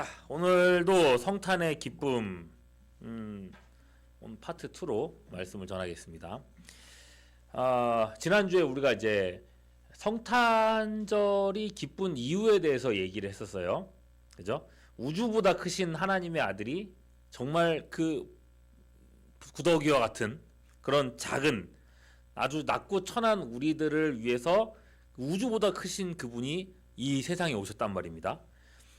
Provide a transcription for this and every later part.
자, 오늘도 성탄의 기쁨 오늘 파트 2로 말씀을 전하겠습니다. 지난주에 우리가 이제 성탄절이 기쁜 이유에 대해서 얘기를 했었어요. 그죠? 우주보다 크신 하나님의 아들이 정말 그 구더기와 같은 그런 작은 아주 낮고 천한 우리들을 위해서 우주보다 크신 그분이 이 세상에 오셨단 말입니다.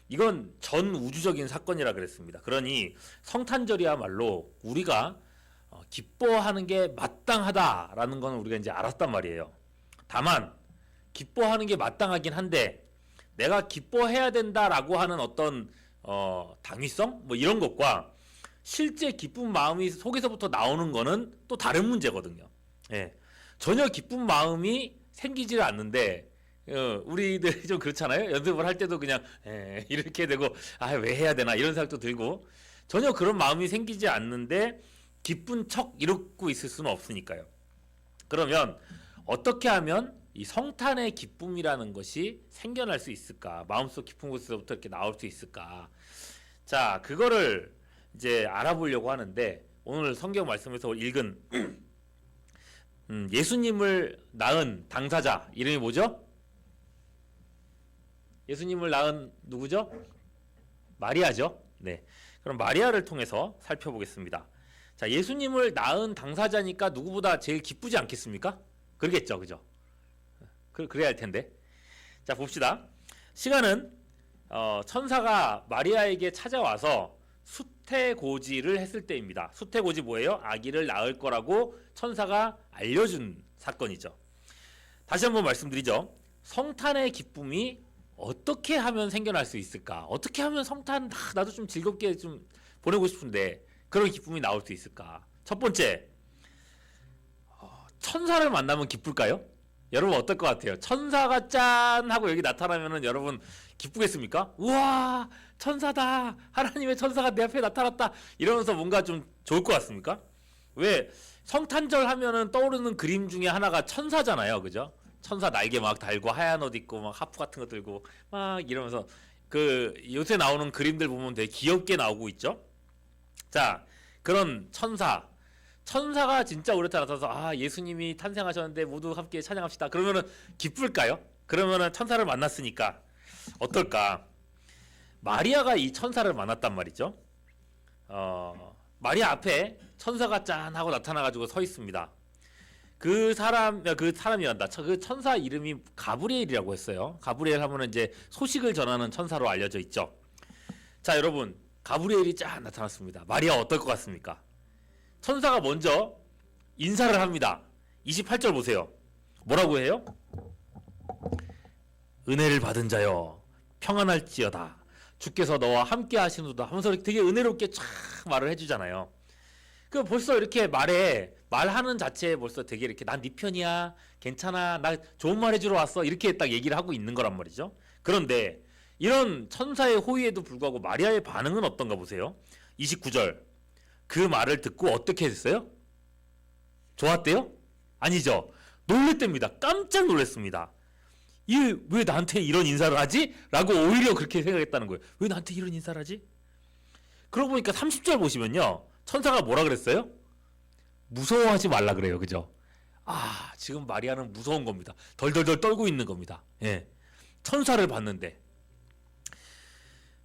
이건 전 우주적인 사건이라 그랬습니다. 그러니 성탄절이야말로 우리가 기뻐하는 게 마땅하다라는 건 우리가 이제 알았단 말이에요. 다만 기뻐하는 게 마땅하긴 한데 내가 기뻐해야 된다라고 하는 어떤 당위성 뭐 이런 것과 실제 기쁜 마음이 속에서부터 나오는 거는 또 다른 문제거든요. 예. 전혀 기쁜 마음이 생기질 않는데 우리들이 좀 그렇잖아요. 연습을 할 때도 그냥 이렇게 되고 왜 해야 되나 이런 생각도 들고 전혀 그런 마음이 생기지 않는데 기쁜 척 이러고 있을 수는 없으니까요. 그러면 어떻게 하면 이 성탄의 기쁨이라는 것이 생겨날 수 있을까? 마음속 깊은 곳에서부터 이렇게 나올 수 있을까? 자, 그거를 이제 알아보려고 하는데 오늘 성경 말씀에서 읽은 예수님을 낳은 당사자 이름이 뭐죠? 예수님을 낳은 누구죠? 마리아죠. 네. 그럼 마리아를 통해서 살펴보겠습니다. 자, 예수님을 낳은 당사자니까 누구보다 제일 기쁘지 않겠습니까? 그러겠죠. 그죠? 그래야 할 텐데. 자, 봅시다. 시간은 천사가 마리아에게 찾아와서 수태고지를 했을 때입니다. 수태고지 뭐예요? 아기를 낳을 거라고 천사가 알려준 사건이죠. 다시 한번 말씀드리죠. 성탄의 기쁨이 어떻게 하면 생겨날 수 있을까? 어떻게 하면 성탄 나도 좀 즐겁게 좀 보내고 싶은데 그런 기쁨이 나올 수 있을까? 첫 번째, 천사를 만나면 기쁠까요? 여러분 어떨 것 같아요? 천사가 짠 하고 여기 나타나면은 여러분 기쁘겠습니까? 우와, 천사다, 하나님의 천사가 내 앞에 나타났다 이러면서 뭔가 좀 좋을 것 같습니까? 왜? 성탄절 하면은 떠오르는 그림 중에 하나가 천사잖아요. 그죠? 천사 날개 막 달고 하얀 옷 입고 막 하프 같은 거 들고 막 이러면서 그 요새 나오는 그림들 보면 되게 귀엽게 나오고 있죠. 자, 그런 천사가 진짜 우리 나타나서 예수님이 탄생하셨는데 모두 함께 찬양합시다. 그러면은 기쁠까요? 그러면은 천사를 만났으니까 어떨까? 마리아가 이 천사를 만났단 말이죠. 마리아 앞에 천사가 짠 하고 나타나가지고 서 있습니다. 그 사람이란다. 그 천사 이름이 가브리엘이라고 했어요. 가브리엘 하면은 이제 소식을 전하는 천사로 알려져 있죠. 자, 여러분, 가브리엘이 쫙 나타났습니다. 마리아 어떨 것 같습니까? 천사가 먼저 인사를 합니다. 28절 보세요. 뭐라고 해요? 은혜를 받은 자여 평안할지어다. 주께서 너와 함께 하시는도다 하면서 되게 은혜롭게 쫙 말을 해주잖아요. 그 벌써 이렇게 말하는 자체에 벌써 되게 이렇게 난 네 편이야, 괜찮아, 나 좋은 말 해주러 왔어 이렇게 딱 얘기를 하고 있는 거란 말이죠. 그런데 이런 천사의 호의에도 불구하고 마리아의 반응은 어떤가 보세요. 29절 그 말을 듣고 어떻게 했어요? 좋았대요? 아니죠. 놀랬답니다. 깜짝 놀랐습니다. 왜 나한테 이런 인사를 하지? 라고 오히려 그렇게 생각했다는 거예요. 왜 나한테 이런 인사를 하지? 그러고 보니까 30절 보시면요. 천사가 뭐라 그랬어요? 무서워하지 말라 그래요. 그죠? 지금 마리아는 무서운 겁니다. 덜덜덜 떨고 있는 겁니다. 예. 천사를 봤는데.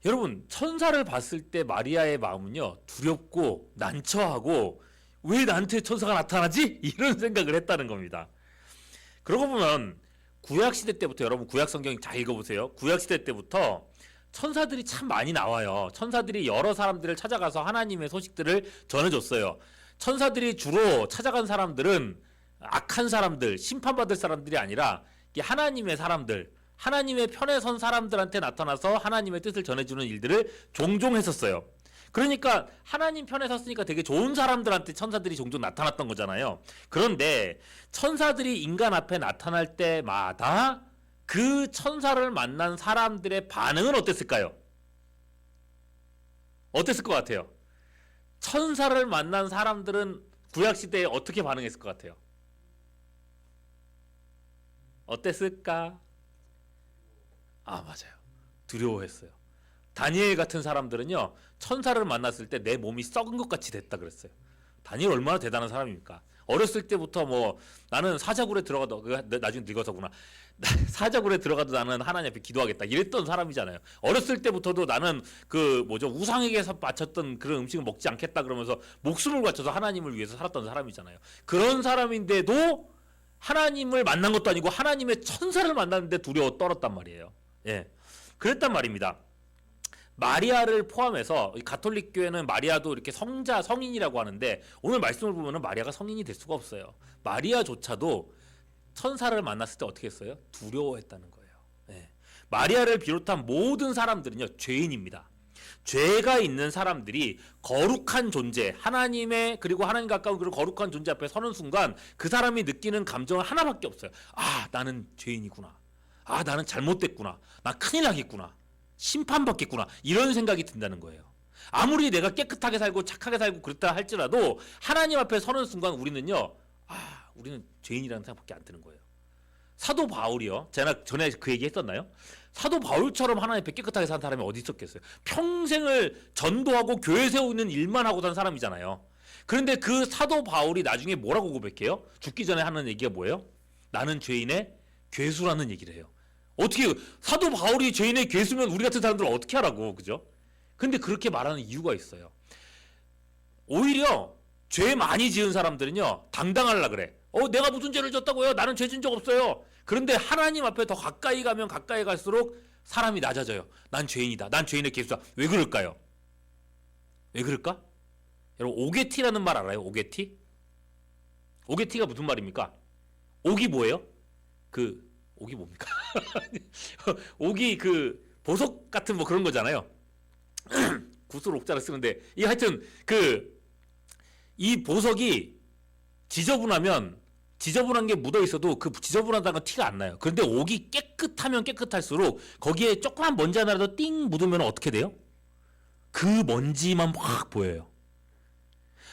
여러분, 천사를 봤을 때 마리아의 마음은요, 두렵고 난처하고 왜 나한테 천사가 나타나지? 이런 생각을 했다는 겁니다. 그러고 보면 구약시대 때부터 여러분 구약 성경 잘 읽어보세요. 구약시대 때부터 천사들이 참 많이 나와요. 천사들이 여러 사람들을 찾아가서 하나님의 소식들을 전해줬어요. 천사들이 주로 찾아간 사람들은 악한 사람들, 심판받을 사람들이 아니라 하나님의 사람들, 하나님의 편에 선 사람들한테 나타나서 하나님의 뜻을 전해주는 일들을 종종 했었어요. 그러니까 하나님 편에 섰으니까 되게 좋은 사람들한테 천사들이 종종 나타났던 거잖아요. 그런데 천사들이 인간 앞에 나타날 때마다 그 천사를 만난 사람들의 반응은 어땠을까요? 어땠을 것 같아요? 천사를 만난 사람들은 구약시대에 어떻게 반응했을 것 같아요? 어땠을까? 맞아요. 두려워했어요. 다니엘 같은 사람들은요, 천사를 만났을 때 내 몸이 썩은 것 같이 됐다 그랬어요. 다니엘 얼마나 대단한 사람입니까? 어렸을 때부터 뭐 나는 사자굴에 들어가도, 나중에 늙어서구나. 사자굴에 들어가도 나는 하나님 앞에 기도하겠다 이랬던 사람이잖아요. 어렸을 때부터도 나는 우상에게서 바쳤던 그런 음식을 먹지 않겠다 그러면서 목숨을 바쳐서 하나님을 위해서 살았던 사람이잖아요. 그런 사람인데도 하나님을 만난 것도 아니고 하나님의 천사를 만났는데 두려워 떨었단 말이에요. 예, 그랬단 말입니다. 마리아를 포함해서 가톨릭 교회는 마리아도 이렇게 성인이라고 하는데, 오늘 말씀을 보면은 마리아가 성인이 될 수가 없어요. 마리아조차도 천사를 만났을 때 어떻게 했어요? 두려워했다는 거예요. 네. 마리아를 비롯한 모든 사람들은요, 죄인입니다. 죄가 있는 사람들이 거룩한 존재, 하나님의, 그리고 하나님 가까운 그런 거룩한 존재 앞에 서는 순간 그 사람이 느끼는 감정은 하나밖에 없어요. 아, 나는 죄인이구나. 아, 나는 잘못됐구나. 나 큰일 나겠구나. 심판받겠구나. 이런 생각이 든다는 거예요. 아무리 내가 깨끗하게 살고 착하게 살고 그랬다 할지라도 하나님 앞에 서는 순간 우리는요, 우리는 죄인이라는 생각밖에 안 드는 거예요. 사도 바울이요, 제가 전에 그 얘기 했었나요? 사도 바울처럼 하나님 앞에 깨끗하게 산 사람이 어디 있었겠어요? 평생을 전도하고 교회 세우는 일만 하고 산 사람이잖아요. 그런데 그 사도 바울이 나중에 뭐라고 고백해요? 죽기 전에 하는 얘기가 뭐예요? 나는 죄인의 괴수라는 얘기를 해요. 어떻게 사도 바울이 죄인의 괴수면 우리 같은 사람들은 어떻게 하라고, 그죠? 근데 그렇게 말하는 이유가 있어요. 오히려 죄 많이 지은 사람들은요, 당당하려 그래. 내가 무슨 죄를 졌다고요? 나는 죄 진 적 없어요. 그런데 하나님 앞에 더 가까이 가면 가까이 갈수록 사람이 낮아져요. 난 죄인이다. 난 죄인의 괴수다. 왜 그럴까요? 왜 그럴까? 여러분, 오게티라는 말 알아요? 오게티? 오게티가 무슨 말입니까? 옥이 뭐예요? 옥이 뭡니까? 옥이 보석 같은 뭐 그런 거잖아요. 구슬 옥자를 쓰는데, 이 하여튼 이 보석이 지저분한 게 묻어 있어도 그 지저분하다는 건 티가 안 나요. 그런데 옥이 깨끗하면 깨끗할수록 거기에 조그만 먼지 하나라도 띵 묻으면 어떻게 돼요? 그 먼지만 확 보여요.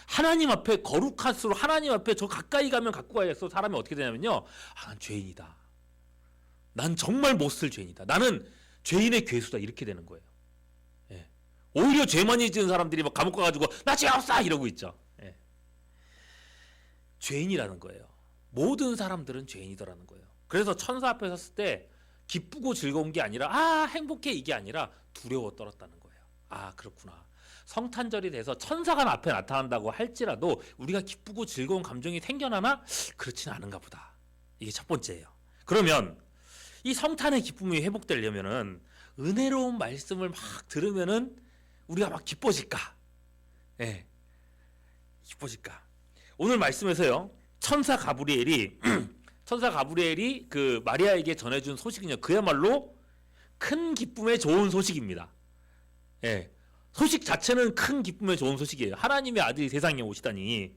하나님 앞에 거룩할수록 하나님 앞에 저 가까이 가면 가까이서 사람이 어떻게 되냐면요, 난 죄인이다. 난 정말 못쓸 죄인이다. 나는 죄인의 괴수다. 이렇게 되는 거예요. 예. 오히려 죄 많이 지은 사람들이 막 감옥 가가지고 나 죄 없어 이러고 있죠. 예. 죄인이라는 거예요. 모든 사람들은 죄인이더라는 거예요. 그래서 천사 앞에 섰을 때 기쁘고 즐거운 게 아니라 행복해 이게 아니라 두려워 떨었다는 거예요. 그렇구나. 성탄절이 돼서 천사가 앞에 나타난다고 할지라도 우리가 기쁘고 즐거운 감정이 생겨나나? 그렇지는 않은가 보다. 이게 첫 번째예요. 그러면 이 성탄의 기쁨이 회복되려면은 은혜로운 말씀을 막 들으면은 우리가 막 기뻐질까? 예. 기뻐질까? 오늘 말씀에서요, 천사 가브리엘이 그 마리아에게 전해준 소식은요, 그야말로 큰 기쁨의 좋은 소식입니다. 예. 소식 자체는 큰 기쁨의 좋은 소식이에요. 하나님의 아들이 세상에 오시다니.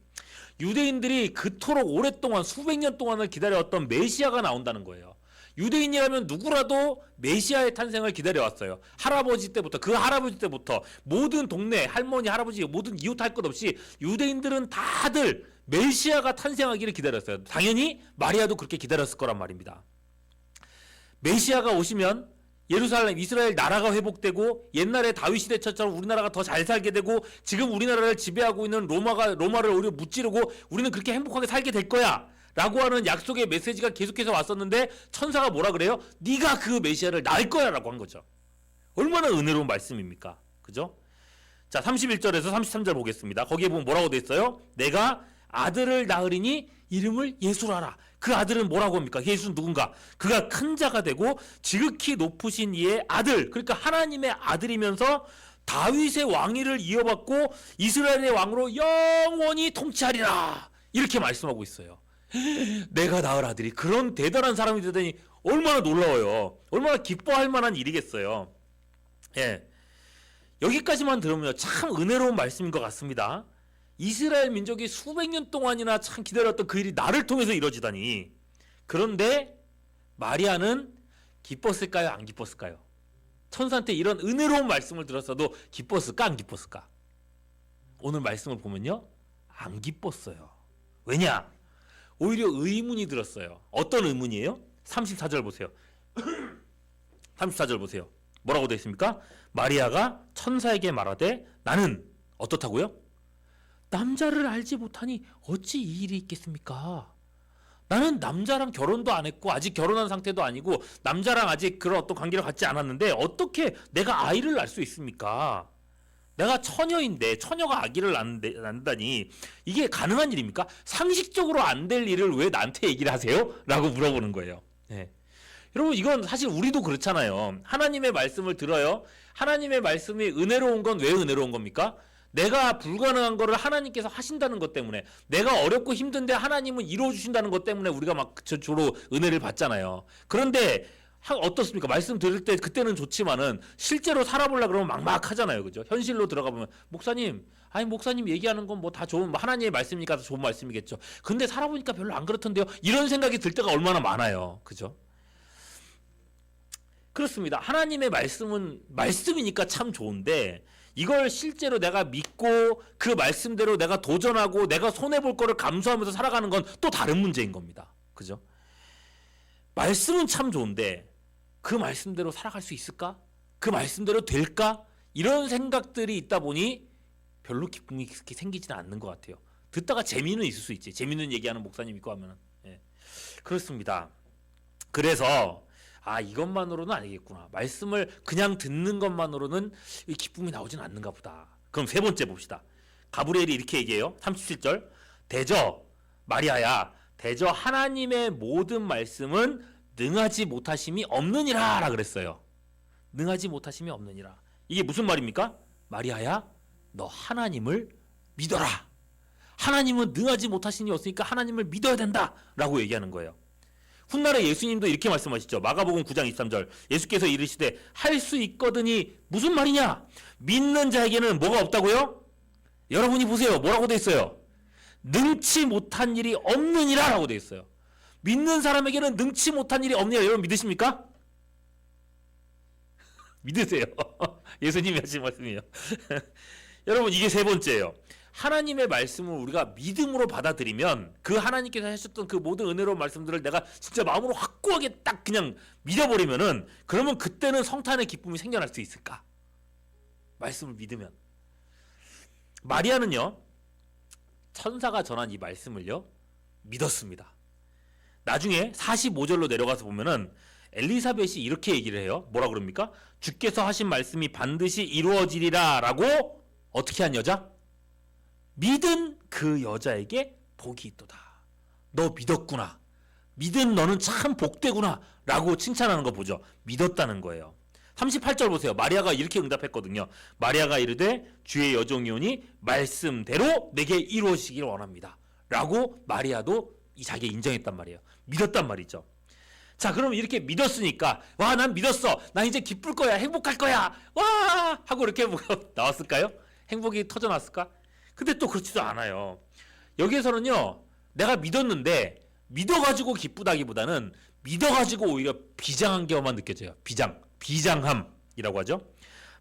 유대인들이 그토록 오랫동안 수백 년 동안을 기다려왔던 메시아가 나온다는 거예요. 유대인이라면 누구라도 메시아의 탄생을 기다려왔어요. 할아버지 때부터 모든 동네 할머니 할아버지 모든 이웃 할 것 없이 유대인들은 다들 메시아가 탄생하기를 기다렸어요. 당연히 마리아도 그렇게 기다렸을 거란 말입니다. 메시아가 오시면 예루살렘 이스라엘 나라가 회복되고 옛날에 다윗 시대처럼 우리나라가 더 잘 살게 되고 지금 우리나라를 지배하고 있는 로마를 오히려 무찌르고 우리는 그렇게 행복하게 살게 될 거야 라고 하는 약속의 메시지가 계속해서 왔었는데 천사가 뭐라 그래요? 네가 그 메시아를 낳을 거야 라고 한 거죠. 얼마나 은혜로운 말씀입니까? 그죠? 자, 31절에서 33절 보겠습니다. 거기에 보면 뭐라고 돼 있어요? 내가 아들을 낳으리니 이름을 예수라라. 그 아들은 뭐라고 합니까? 예수는 누군가? 그가 큰 자가 되고 지극히 높으신 이의 아들, 그러니까 하나님의 아들이면서 다윗의 왕위를 이어받고 이스라엘의 왕으로 영원히 통치하리라. 이렇게 말씀하고 있어요. 내가 낳을 아들이 그런 대단한 사람이 되다니 얼마나 놀라워요. 얼마나 기뻐할 만한 일이겠어요. 예. 여기까지만 들으면 참 은혜로운 말씀인 것 같습니다. 이스라엘 민족이 수백 년 동안이나 참 기다렸던 그 일이 나를 통해서 이루어지다니. 그런데 마리아는 기뻤을까요? 안 기뻤을까요? 천사한테 이런 은혜로운 말씀을 들었어도 기뻤을까? 안 기뻤을까? 오늘 말씀을 보면요, 안 기뻤어요. 왜냐? 오히려 의문이 들었어요. 어떤 의문이에요? 34절 보세요. 34절 보세요. 뭐라고 되어 있습니까? 마리아가 천사에게 말하되 나는 어떻다고요? 남자를 알지 못하니 어찌 이 일이 있겠습니까? 나는 남자랑 결혼도 안 했고 아직 결혼한 상태도 아니고 남자랑 아직 그런 어떤 관계를 갖지 않았는데 어떻게 내가 아이를 낳을 수 있습니까? 내가 처녀인데 처녀가 아기를 낳는다니 이게 가능한 일입니까? 상식적으로 안 될 일을 왜 나한테 얘기를 하세요? 라고 물어보는 거예요. 네. 여러분 이건 사실 우리도 그렇잖아요. 하나님의 말씀을 들어요. 하나님의 말씀이 은혜로운 건 왜 은혜로운 겁니까? 내가 불가능한 거를 하나님께서 하신다는 것 때문에, 내가 어렵고 힘든데 하나님은 이루어주신다는 것 때문에 우리가 막 주로 은혜를 받잖아요. 그런데 어떻습니까? 말씀 들을 때 그때는 좋지만은 실제로 살아보려고 그러면 막막하잖아요. 그죠? 현실로 들어가 보면 목사님 얘기하는 건 뭐 다 좋은, 하나님의 말씀이니까 좋은 말씀이겠죠. 근데 살아보니까 별로 안 그렇던데요. 이런 생각이 들 때가 얼마나 많아요. 그죠? 그렇습니다. 하나님의 말씀은 말씀이니까 참 좋은데 이걸 실제로 내가 믿고 그 말씀대로 내가 도전하고 내가 손해볼 거를 감수하면서 살아가는 건 또 다른 문제인 겁니다. 그죠? 말씀은 참 좋은데 그 말씀대로 살아갈 수 있을까? 그 말씀대로 될까? 이런 생각들이 있다 보니 별로 기쁨이 그렇게 생기지는 않는 것 같아요. 듣다가 재미는 있을 수 있지. 재미있는 얘기하는 목사님 있고 하면은. 예. 그렇습니다. 그래서 이것만으로는 아니겠구나. 말씀을 그냥 듣는 것만으로는 기쁨이 나오진 않는가 보다. 그럼 세 번째 봅시다. 가브리엘이 이렇게 얘기해요. 37절. 대저 마리아야 대저 하나님의 모든 말씀은 능하지 못하심이 없느니라 라 그랬어요. 능하지 못하심이 없느니라. 이게 무슨 말입니까? 마리아야 너 하나님을 믿어라. 하나님은 능하지 못하심이 없으니까 하나님을 믿어야 된다 라고 얘기하는 거예요. 훗날에 예수님도 이렇게 말씀하시죠. 마가복음 9장 23절. 예수께서 이르시되 할 수 있거든이 무슨 말이냐? 믿는 자에게는 뭐가 없다고요? 여러분이 보세요. 뭐라고 돼 있어요? 능치 못한 일이 없느니라 라고 돼 있어요. 믿는 사람에게는 능치 못한 일이 없느니라. 여러분 믿으십니까? 믿으세요. 예수님이 하신 말씀이에요. 여러분 이게 세 번째예요. 하나님의 말씀을 우리가 믿음으로 받아들이면 그 하나님께서 하셨던 그 모든 은혜로운 말씀들을 내가 진짜 마음으로 확고하게 딱 그냥 믿어버리면은 그러면 그때는 성탄의 기쁨이 생겨날 수 있을까? 말씀을 믿으면. 마리아는요 천사가 전한 이 말씀을요 믿었습니다. 나중에 45절로 내려가서 보면은 엘리사벳이 이렇게 얘기를 해요. 뭐라 그럽니까? 주께서 하신 말씀이 반드시 이루어지리라 라고 어떻게 한 여자? 믿은 그 여자에게 복이 있도다. 너 믿었구나. 믿은 너는 참 복되구나 라고 칭찬하는 거 보죠. 믿었다는 거예요. 38절 보세요. 마리아가 이렇게 응답했거든요. 마리아가 이르되 주의 여종이오니 말씀대로 내게 이루어지기를 원합니다 라고 마리아도 자기가 인정했단 말이에요. 믿었단 말이죠. 자, 그럼 이렇게 믿었으니까 와, 난 믿었어. 나 이제 기쁠 거야. 행복할 거야. 와! 하고 이렇게 나왔을까요? 행복이 터져났을까? 근데 또 그렇지도 않아요. 여기에서는요. 내가 믿었는데 믿어가지고 기쁘다기보다는 믿어가지고 오히려 비장한 게만 느껴져요. 비장함이라고 하죠.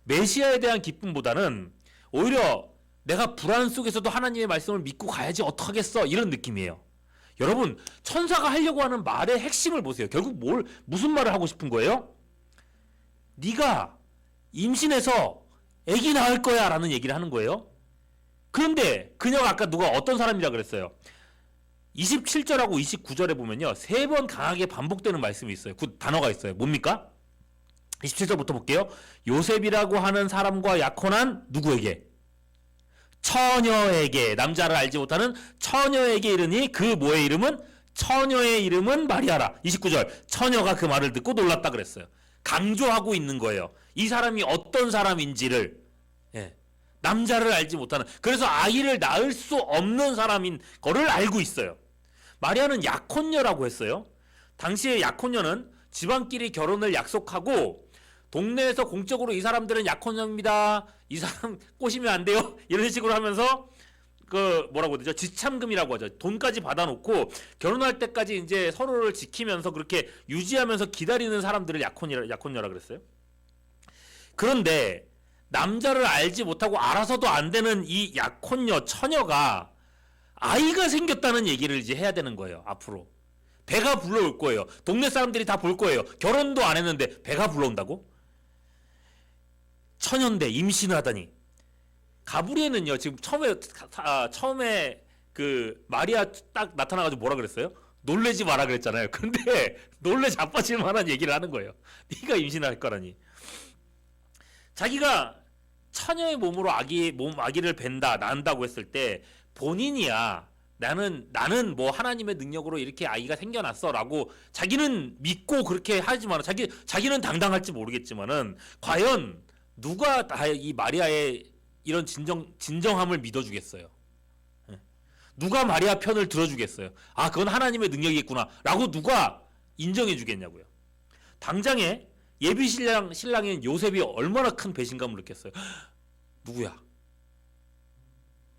메시아에 대한 기쁨보다는 오히려 내가 불안 속에서도 하나님의 말씀을 믿고 가야지 어떡하겠어 이런 느낌이에요. 여러분 천사가 하려고 하는 말의 핵심을 보세요. 결국 무슨 말을 하고 싶은 거예요? 네가 임신해서 아기 낳을 거야 라는 얘기를 하는 거예요. 그런데 그녀가 아까 누가 어떤 사람이라 그랬어요? 27절하고 29절에 보면요 3번 강하게 반복되는 말씀이 있어요. 그 단어가 있어요. 뭡니까? 27절부터 볼게요. 요셉이라고 하는 사람과 약혼한 누구에게? 처녀에게, 남자를 알지 못하는 처녀에게 이르니 그 뭐의 이름은? 처녀의 이름은 마리아라. 29절 처녀가 그 말을 듣고 놀랐다 그랬어요. 강조하고 있는 거예요. 이 사람이 어떤 사람인지를. 남자를 알지 못하는, 그래서 아이를 낳을 수 없는 사람인 거를 알고 있어요. 마리아는 약혼녀라고 했어요. 당시에 약혼녀는 집안끼리 결혼을 약속하고 동네에서 공적으로 이 사람들은 약혼녀입니다. 이 사람 꼬시면 안 돼요. 이런 식으로 하면서 그 뭐라고 되죠? 지참금이라고 하죠. 돈까지 받아놓고 결혼할 때까지 이제 서로를 지키면서 그렇게 유지하면서 기다리는 사람들을 약혼녀라 그랬어요. 그런데 남자를 알지 못하고 알아서도 안 되는 이 약혼녀, 처녀가 아이가 생겼다는 얘기를 이제 해야 되는 거예요. 앞으로 배가 불러올 거예요. 동네 사람들이 다 볼 거예요. 결혼도 안 했는데 배가 불러온다고? 처녀인데 임신을 하다니. 가브리엘은요 지금 처음에 그 마리아 딱 나타나가지고 뭐라 그랬어요? 놀래지 마라 그랬잖아요. 근데 놀래 자빠질 만한 얘기를 하는 거예요. 네가 임신할 거라니. 자기가 처녀의 몸으로 아기를 벤다, 낳는다고 했을 때 본인이야 나는 뭐 하나님의 능력으로 이렇게 아이가 생겨났어라고 자기는 믿고 그렇게 하지만 자기는 당당할지 모르겠지만은 과연 누가 다 이 마리아의 이런 진정함을 믿어주겠어요? 누가 마리아 편을 들어주겠어요? 아, 그건 하나님의 능력이겠구나라고 누가 인정해주겠냐고요? 당장에 예비 신랑인 요셉이 얼마나 큰 배신감을 느꼈어요. 누구야?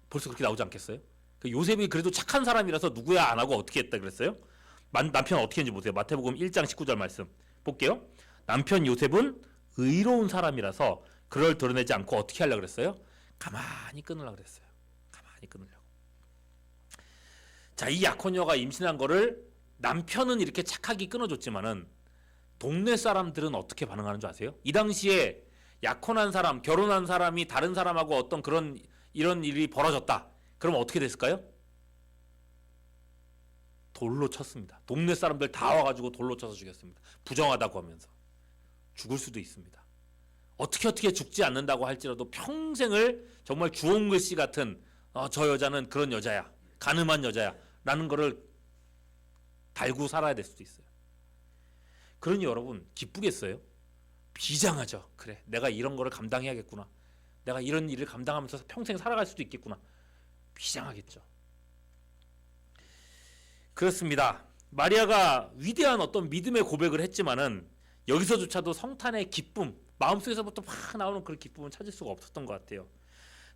벌써 그렇게 나오지 않겠어요? 요셉이 그래도 착한 사람이라서 누구야 안 하고 어떻게 했다 그랬어요? 남편 어떻게 했는지 보세요. 마태복음 1장 19절 말씀 볼게요. 남편 요셉은 의로운 사람이라서 그를 드러내지 않고 어떻게 하려고 그랬어요? 가만히 끊으려고 그랬어요. 가만히 끊으려고. 자, 이 약혼녀가 임신한 거를 남편은 이렇게 착하게 끊어줬지만은 동네 사람들은 어떻게 반응하는 줄 아세요? 이 당시에 약혼한 사람, 결혼한 사람이 다른 사람하고 어떤 이런 일이 벌어졌다. 그러면 어떻게 됐을까요? 돌로 쳤습니다. 동네 사람들 다 와가지고 돌로 쳐서 죽였습니다. 부정하다고 하면서. 죽을 수도 있습니다. 어떻게 죽지 않는다고 할지라도 평생을 정말 주홍글씨 같은 저 여자는 그런 여자야. 가늠한 여자야. 라는 거를 달고 살아야 될 수도 있어요. 그러니 여러분 기쁘겠어요? 비장하죠. 그래, 내가 이런 거를 감당해야겠구나. 내가 이런 일을 감당하면서 평생 살아갈 수도 있겠구나. 비장하겠죠. 그렇습니다. 마리아가 위대한 어떤 믿음의 고백을 했지만은 여기서조차도 성탄의 기쁨, 마음속에서부터 막 나오는 그런 기쁨은 찾을 수가 없었던 것 같아요.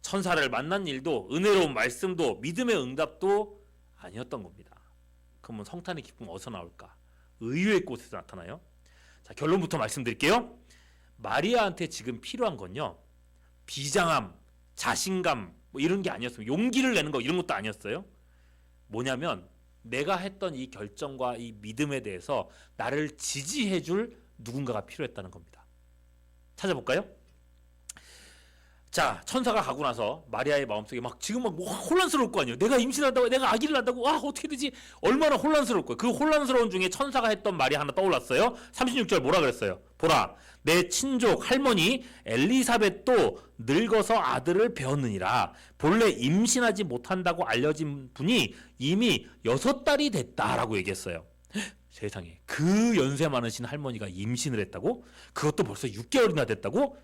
천사를 만난 일도, 은혜로운 말씀도, 믿음의 응답도 아니었던 겁니다. 그러면 성탄의 기쁨 어디서 나올까? 의외의 곳에서 나타나요. 자, 결론부터 말씀드릴게요. 마리아한테 지금 필요한 건요, 비장함, 자신감 뭐 이런 게 아니었어요. 용기를 내는 거 이런 것도 아니었어요. 뭐냐면 내가 했던 이 결정과 이 믿음에 대해서 나를 지지해줄 누군가가 필요했다는 겁니다. 찾아볼까요? 자, 천사가 가고 나서 마리아의 마음속에 지금 혼란스러울 거 아니에요. 내가 임신한다고, 내가 아기를 낳는다고, 어떻게 되지? 얼마나 혼란스러울 거예요. 그 혼란스러운 중에 천사가 했던 말이 하나 떠올랐어요. 36절 뭐라 그랬어요? 보라, 내 친족 할머니 엘리사벳도 늙어서 아들을 배웠느니라. 본래 임신하지 못한다고 알려진 분이 이미 6달이 됐다라고 얘기했어요. 세상에, 그 연세 많으신 할머니가 임신을 했다고? 그것도 벌써 6개월이나 됐다고?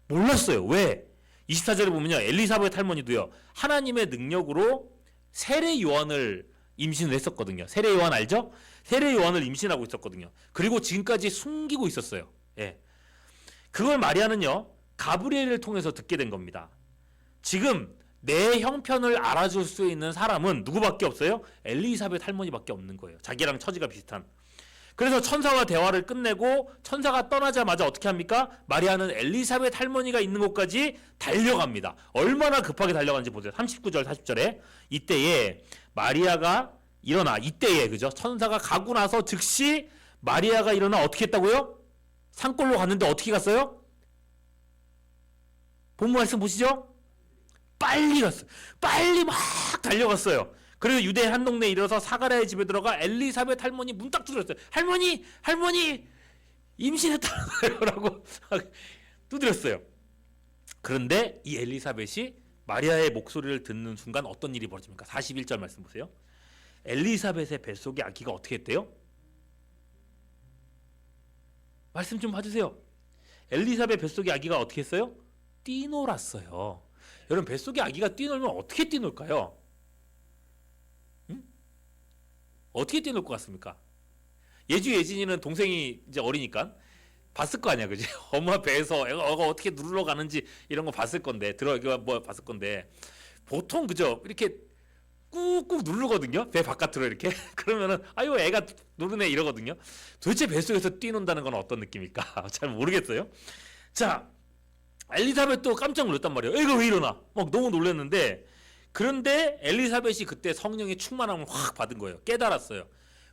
몰랐어요. 왜? 24절에 보면요, 엘리사벳 할머니도요, 하나님의 능력으로 세례 요한을 임신을 했었거든요. 세례 요한 알죠? 세례 요한을 임신하고 있었거든요. 그리고 지금까지 숨기고 있었어요. 예. 그걸 마리아는요, 가브리엘을 통해서 듣게 된 겁니다. 지금 내 형편을 알아줄 수 있는 사람은 누구밖에 없어요? 엘리사벳 할머니밖에 없는 거예요. 자기랑 처지가 비슷한. 그래서 천사와 대화를 끝내고 천사가 떠나자마자 어떻게 합니까? 마리아는 엘리사벳 할머니가 있는 곳까지 달려갑니다. 얼마나 급하게 달려가는지 보세요. 39절 40절에 이때에 마리아가 일어나, 이때에 그죠? 천사가 가고 나서 즉시 마리아가 일어나 어떻게 했다고요? 산골로 갔는데 어떻게 갔어요? 본문 말씀 보시죠? 빨리 갔어요. 빨리 막 달려갔어요. 그리고 유대 한 동네에 이르러서 사가랴의 집에 들어가 엘리사벳 할머니 문 딱 두드렸어요. 할머니 임신했다는 거예요 라고 두드렸어요. 그런데 이 엘리사벳이 마리아의 목소리를 듣는 순간 어떤 일이 벌어집니까? 41절 말씀 보세요. 엘리사벳의 뱃속에 아기가 어떻게 했대요? 말씀 좀 봐주세요. 엘리사벳 뱃속에 아기가 어떻게 했어요? 뛰놀았어요. 여러분, 뱃속에 아기가 뛰놀면 어떻게 뛰놀까요? 어떻게 뛰놀 것 같습니까? 예진이는 동생이 이제 어리니까 봤을 거 아니야, 그지? 엄마 배에서 애가 어떻게 누르러 가는지 이런 거 봤을 건데, 봤을 건데, 보통 그죠? 이렇게 꾹꾹 누르거든요. 배 바깥으로 이렇게. 그러면은 아유 애가 누르네 이러거든요. 도대체 뱃속에서 뛰논다는 건 어떤 느낌일까? 잘 모르겠어요. 자, 엘리사벳도 깜짝 놀랐단 말이에요. 애가 왜 일어나? 막 너무 놀랐는데, 그런데 엘리사벳이 그때 성령의 충만함을 확 받은 거예요. 깨달았어요.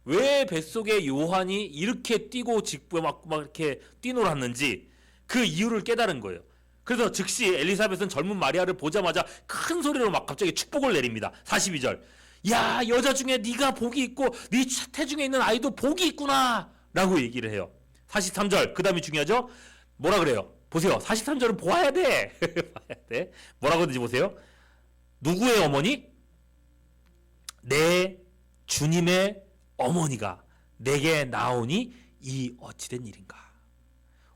왜 뱃속에 요한이 이렇게 뛰고 막 이렇게 뛰놀았는지 그 이유를 깨달은 거예요. 그래서 즉시 엘리사벳은 젊은 마리아를 보자마자 큰 소리로 막 갑자기 축복을 내립니다. 42절. 야, 여자 중에 네가 복이 있고 네 태중에 있는 아이도 복이 있구나 라고 얘기를 해요. 43절. 그 다음이 중요하죠. 뭐라 그래요? 보세요. 43절은 보아야 돼. 봐야 돼. 뭐라고 하는지 보세요. 누구의 어머니? 내 주님의 어머니가 내게 나오니 이 어찌된 일인가.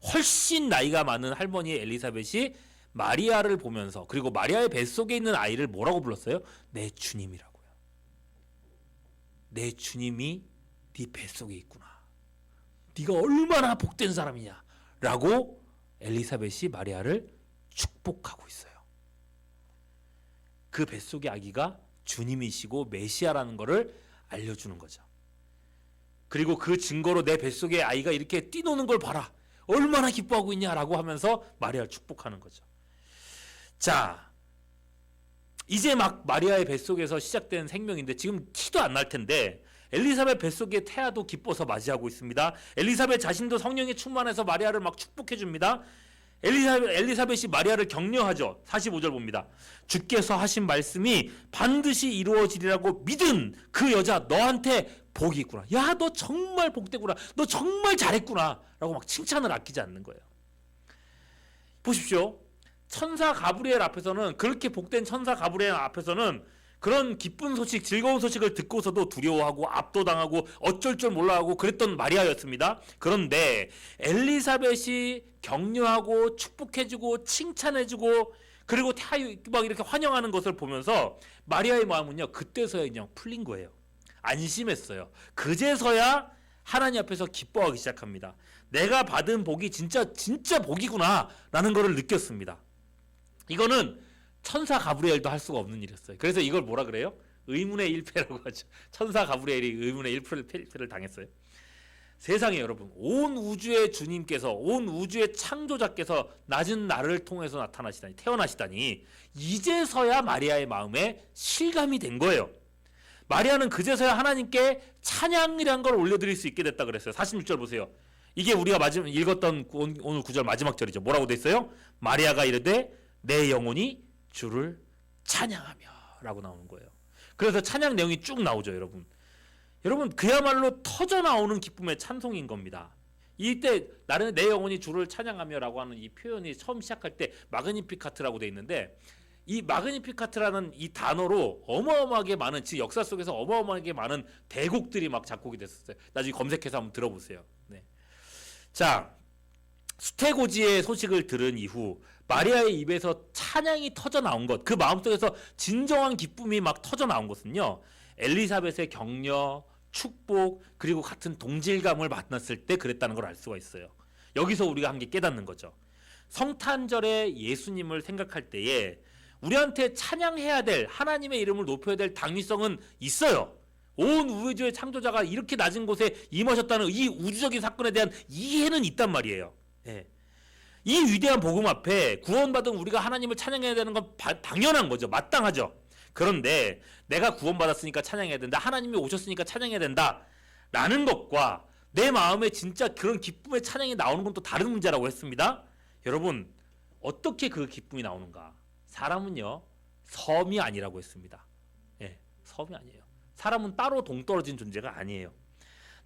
훨씬 나이가 많은 할머니 엘리사벳이 마리아를 보면서, 그리고 마리아의 뱃속에 있는 아이를 뭐라고 불렀어요? 내 주님이라고요. 내 주님이 네 뱃속에 있구나. 네가 얼마나 복된 사람이냐 라고 엘리사벳이 마리아를 축복하고 있어요. 그 뱃속의 아기가 주님이시고 메시아라는 것을 알려주는 거죠. 그리고 그 증거로 내 뱃속의 아이가 이렇게 뛰노는 걸 봐라. 얼마나 기뻐하고 있냐라고 하면서 마리아를 축복하는 거죠. 자, 이제 막 마리아의 뱃속에서 시작된 생명인데 지금 티도 안 날 텐데 엘리사벳 뱃속의 태아도 기뻐서 맞이하고 있습니다. 엘리사벳 자신도 성령에 충만해서 마리아를 막 축복해 줍니다. 엘리사벳이 마리아를 격려하죠. 45절 봅니다. 주께서 하신 말씀이 반드시 이루어지리라고 믿은 그 여자 너한테 복이 있구나. 야, 너 정말 복되구나. 너 정말 잘했구나 라고 막 칭찬을 아끼지 않는 거예요. 보십시오. 천사 가브리엘 앞에서는, 그렇게 복된 천사 가브리엘 앞에서는 그런 기쁜 소식, 즐거운 소식을 듣고서도 두려워하고 압도당하고 어쩔 줄 몰라하고 그랬던 마리아였습니다. 그런데 엘리사벳이 격려하고 축복해주고 칭찬해주고 그리고 막 이렇게 환영하는 것을 보면서 마리아의 마음은요, 그때서야 그냥 풀린 거예요. 안심했어요. 그제서야 하나님 앞에서 기뻐하기 시작합니다. 내가 받은 복이 진짜 복이구나 라는 것을 느꼈습니다. 이거는 천사 가브리엘도 할 수가 없는 일이었어요. 그래서 이걸 뭐라 그래요? 의문의 일패라고 하죠. 천사 가브리엘이 의문의 일패를 당했어요. 세상에 여러분, 온 우주의 주님께서, 온 우주의 창조자께서 낮은 나를 통해서 태어나시다니 이제서야 마리아의 마음에 실감이 된 거예요. 마리아는 그제서야 하나님께 찬양이란 걸 올려드릴 수 있게 됐다 그랬어요. 46절 보세요. 이게 우리가 읽었던 오늘 9절 마지막 절이죠. 뭐라고 돼 있어요? 마리아가 이르되 내 영혼이 주를 찬양하며 라고 나오는 거예요. 그래서 찬양 내용이 쭉 나오죠. 여러분 그야말로 터져 나오는 기쁨의 찬송인 겁니다. 이때 나는 내 영혼이 주를 찬양하며 라고 하는 이 표현이 처음 시작할 때 마그니피카트라고 돼 있는데, 이 마그니피카트라는 이 단어로 어마어마하게 많은, 지 역사 속에서 어마어마하게 많은 대곡들이 막 작곡이 됐었어요. 나중에 검색해서 한번 들어보세요. 네. 자, 수태고지의 소식을 들은 이후 마리아의 입에서 찬양이 터져 나온 것, 그 마음속에서 진정한 기쁨이 막 터져 나온 것은요, 엘리사벳의 격려, 축복, 그리고 같은 동질감을 만났을 때 그랬다는 걸 알 수가 있어요. 여기서 우리가 한 게 깨닫는 거죠. 성탄절에 예수님을 생각할 때에 우리한테 찬양해야 될, 하나님의 이름을 높여야 될 당위성은 있어요. 온 우주의 창조자가 이렇게 낮은 곳에 임하셨다는 이 우주적인 사건에 대한 이해는 있단 말이에요. 네. 이 위대한 복음 앞에 구원받은 우리가 하나님을 찬양해야 되는 건 당연한 거죠. 마땅하죠. 그런데 내가 구원받았으니까 찬양해야 된다, 하나님이 오셨으니까 찬양해야 된다 라는 것과 내 마음에 진짜 그런 기쁨의 찬양이 나오는 건 또 다른 문제라고 했습니다. 여러분, 어떻게 그 기쁨이 나오는가? 사람은요, 섬이 아니라고 했습니다. 예, 섬이 아니에요. 사람은 따로 동떨어진 존재가 아니에요.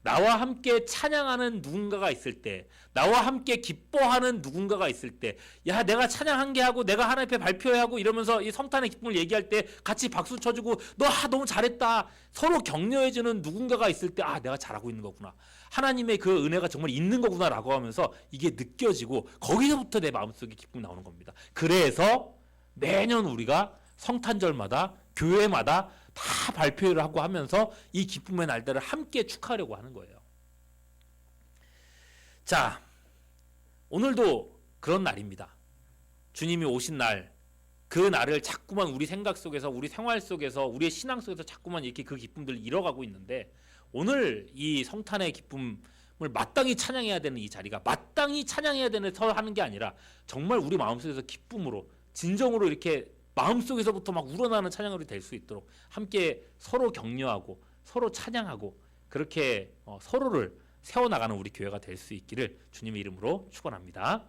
나와 함께 찬양하는 누군가가 있을 때, 나와 함께 기뻐하는 누군가가 있을 때, 야, 내가 찬양한 게 하고 내가 하나님 앞에 발표해야 하고 이러면서 이 성탄의 기쁨을 얘기할 때 같이 박수 쳐주고 너 너무 잘했다, 서로 격려해주는 누군가가 있을 때, 아, 내가 잘하고 있는 거구나, 하나님의 그 은혜가 정말 있는 거구나 라고 하면서 이게 느껴지고 거기서부터 내 마음속에 기쁨이 나오는 겁니다. 그래서 매년 우리가 성탄절마다 교회마다 다 발표를 하고 하면서 이 기쁨의 날들을 함께 축하하려고 하는 거예요. 자, 오늘도 그런 날입니다. 주님이 오신 날, 그 날을 자꾸만 우리 생각 속에서, 우리 생활 속에서, 우리의 신앙 속에서 자꾸만 이렇게 그 기쁨들을 잃어가고 있는데, 오늘 이 성탄의 기쁨을 마땅히 찬양해야 되는 이 자리가, 마땅히 찬양해야 되는 서 하는 게 아니라 정말 우리 마음속에서 기쁨으로, 진정으로 이렇게 마음속에서부터 막 우러나는 찬양으로 될 수 있도록 함께 서로 격려하고 서로 찬양하고 그렇게 서로를 세워나가는 우리 교회가 될 수 있기를 주님의 이름으로 축원합니다.